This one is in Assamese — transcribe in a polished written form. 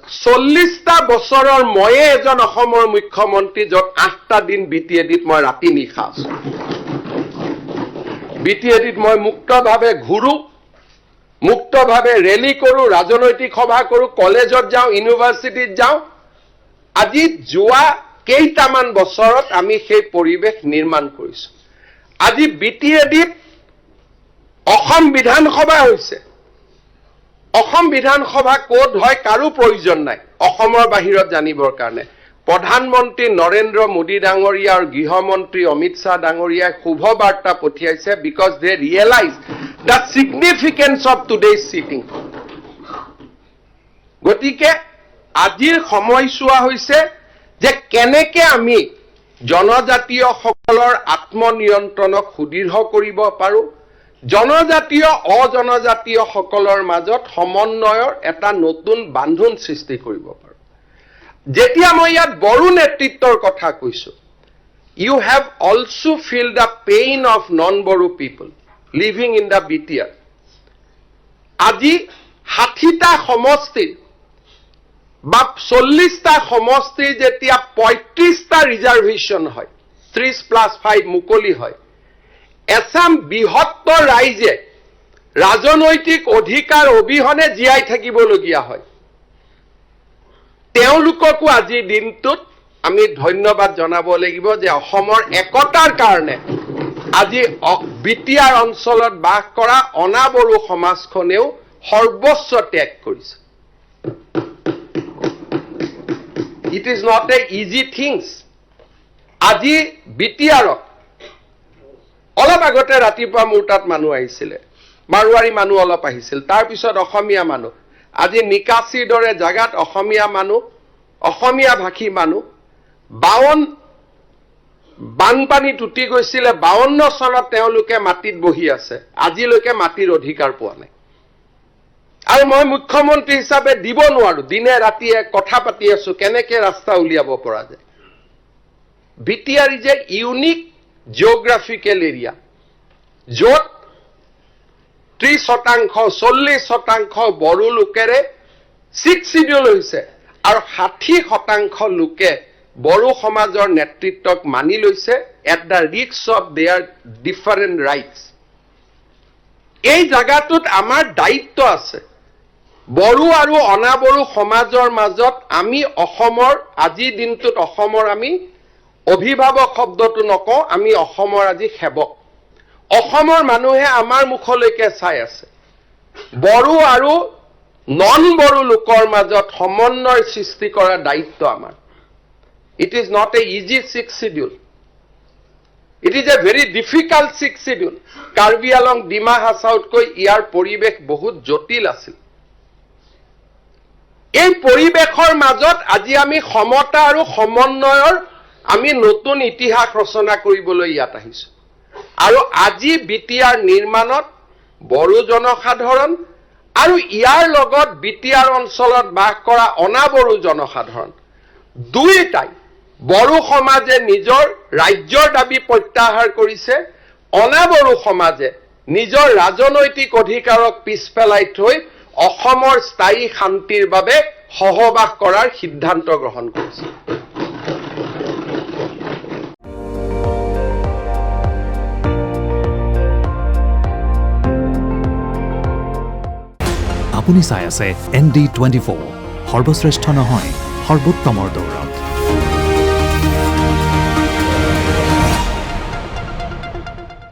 40টা বছৰৰ ময়ে এজন অসমৰ মুখ্যমন্ত্ৰী য'ত 8টা দিন বিটিএডিত মই ৰাতি নিশা আছো বিটিএডিত মই মুক্তভাৱে ঘূৰো মুক্তভাৱে ৰেলী কৰো ৰাজনৈতিক সভা কৰো কলেজত যাওঁ ইউনিভাৰ্চিটিত যাওঁ আজি যোৱা কেইটামান বছৰত আমি সেই পৰিৱেশ নিৰ্মাণ কৰিছো আজি বিটিএডিত অসম বিধানসভা হৈছে অসম বিধানসভা কোড হয় কাৰো প্ৰয়োজন নাই অসমৰ বাহিৰত জানিবৰ কাৰণে প্ৰধানমন্ত্ৰী নৰেন্দ্ৰ মোদী ডাঙৰীয়া আৰু গৃহমন্ত্ৰী অমিত শাহ ডাঙৰীয়াই শুভ বাৰ্তা পঠিয়াইছে because they realise the significance of today's sitting গতিকে আজিৰ সময়ছোৱা হৈছে যে কেনেকে আমি জনজাতীয় সকলৰ আত্মনিয়ন্ত্ৰণক সুদৃঢ় কৰিব পাৰো জনজাতীয় অজনজাতীয় সকলৰ মাজত সমন্বয়ৰ এটা নতুন বান্ধোন সৃষ্টি কৰিব পাৰো যেতিয়া মই ইয়াত বড়ো নেতৃত্বৰ কথা কৈছো you have also feel the pain of non Bodo people living in the BTR আজি 60টা সমষ্টিৰ বা 40টা সমষ্টিৰ যেতিয়া 35টা ৰিজাৰ্ভেশ্যন হয় 30+5 মুকলি হয় এছাম বৃহত্তৰ ৰাইজে ৰাজনৈতিক অধিকাৰ অবিহনে জীয়াই থাকিবলগীয়া হয় তেওঁলোককো আজি দিনটোত আমি ধন্যবাদ জনাব লাগিব যে অসমৰ একতাৰ কাৰণে আজি বিটিআৰ অঞ্চলত বাস কৰা অনাবড়ো সমাজখনেও সৰ্বোচ্চ ত্যাগ কৰিছে it is not a easy things আজি বিটিআৰক অলপ আগতে ৰাতিপুৱা মোৰ তাত মানুহ আহিছিলে মাৰোৱাৰী মানুহ অলপ আহিছিল তাৰ পিছত অসমীয়া মানুহ আজি নিকাসিৰ দৰে জাগাত অসমীয়া মানুহ অসমীয়া ভাষী মানুহ 52 বানপানী টুটি গৈছিলে 52 চনত তেওঁলোকে মাটিত বহি আছে আজিলৈকে মাটিৰ অধিকাৰ পোৱা নাই আৰু মই মুখ্যমন্ত্ৰী হিচাপে দিব নোৱাৰো দিনে ৰাতিয়ে কথা পাতি আছো কেনেকে ৰাস্তা উলিয়াব পৰা যায় BTR is a unique geographical area য'ত 30% 40% বড়ো লোকেৰে 6 শিডিউল হৈছে আৰু 60% লোকে বড়ো সমাজৰ নেতৃত্বক মানি লৈছে at the risk of there different rights এই জায়গাটোত আমাৰ দায়িত্ব আছে বড়ো আৰু অনাবড়ো সমাজৰ মাজত আমি অসমৰ আজি দিনটোত অসমৰ আমি অভিভাৱক শব্দটো নকওঁ আমি অসমৰ আজি সেৱক অসমৰ মানুহে আমাৰ মুখলৈকে চাই আছে বড়ো আৰু নন বড়ো লোকৰ মাজত সমন্বয় সৃষ্টি কৰাৰ দায়িত্ব আমাৰ it is not a easy 6 schedule it is a very difficult 6 schedule Karbi আলং ডিমা হাছাওতকৈ ইয়াৰ পৰিৱেশ বহুত জটিল আছিল এই পৰিৱেশৰ মাজত আজি আমি সমতা আৰু সমন্বয়ৰ আমি নতুন ইতিহাস ৰচনা কৰিবলৈ ইয়াত আহিছো আৰু আজি বিটিআৰ নিৰ্মাণত বড়ো জনসাধাৰণ আৰু ইয়াৰ লগত বিটিআৰ অঞ্চলত বাস কৰা অনাবড়ো জনসাধাৰণ দুইটাই বড়ো সমাজে নিজৰ ৰাজ্যৰ দাবী প্ৰত্যাহাৰ কৰিছে অনাবড়ো সমাজে নিজৰ ৰাজনৈতিক অধিকাৰক পিছপেলাই থৈ অসমৰ স্থায়ী শান্তিৰ বাবে সহবাস কৰাৰ সিদ্ধান্ত গ্ৰহণ কৰিছে আপুনি চাই আছে ND24 সৰ্বশ্ৰেষ্ঠ নহয় সৰ্বোত্তমৰ দৌৰ